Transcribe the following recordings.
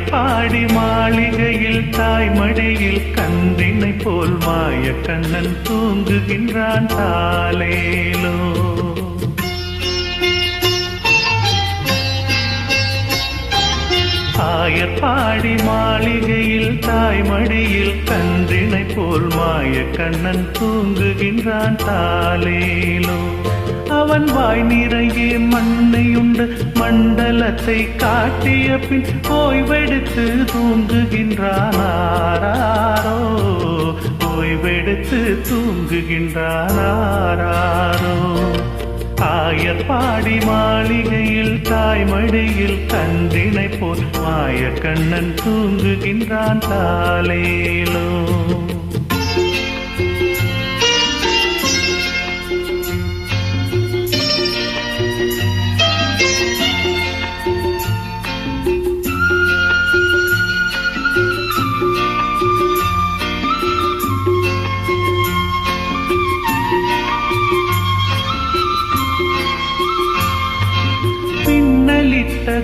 ஆயர்பாடி மாளிகையில் தாய்மடியில் கன்றினை போல் மாய கண்ணன் தூங்குகின்றான் தாலேலோ. ஆயர்பாடி மாளிகையில் தாய்மடியில் கன்றினை போல் மாய கண்ணன் தூங்குகின்றான் தாலேலோ. அவன் வாய் நிறைய மண்ணையுண்டு மண்டலத்தை காட்டிய பின் ஓய்வெடுத்து தூங்குகின்றானாரோ, ஓய்வெடுத்து தூங்குகின்றானாரோ. ஆயர்பாடி மாளிகையில் தாய்மடியில் கன்றினை போல் மாய கண்ணன் தூங்குகின்றான் தாலேலோ.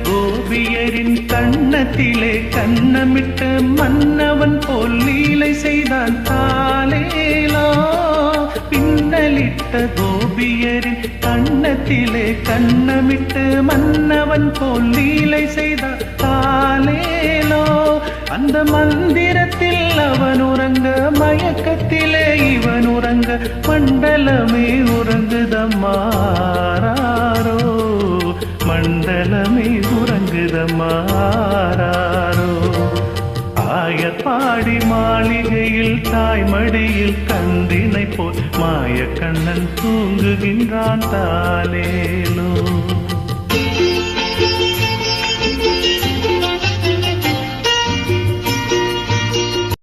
கோபியரின் கண்ணத்திலே கண்ணமிட்ட மன்னவன் போல் லீலை செய்தான் தாலேலோ. பின்னலிட்ட கோபியரின் கண்ணத்திலே கண்ணமிட்டு மன்னவன் போல் லீலை செய்தான் தாலேலோ. அந்த மந்திரத்தில் அவன் உறங்க மயக்கத்திலே இவன் உறங்க மண்டலமே உறங்குதம்மாரோ, மண்டலமே உறங்குதம்மாரோ. ஆயர்பாடி மாளிகையில் தாய்மடியில் கன்றினை போல் மாய கண்ணன் தூங்குகின்றான் தாலேலோ.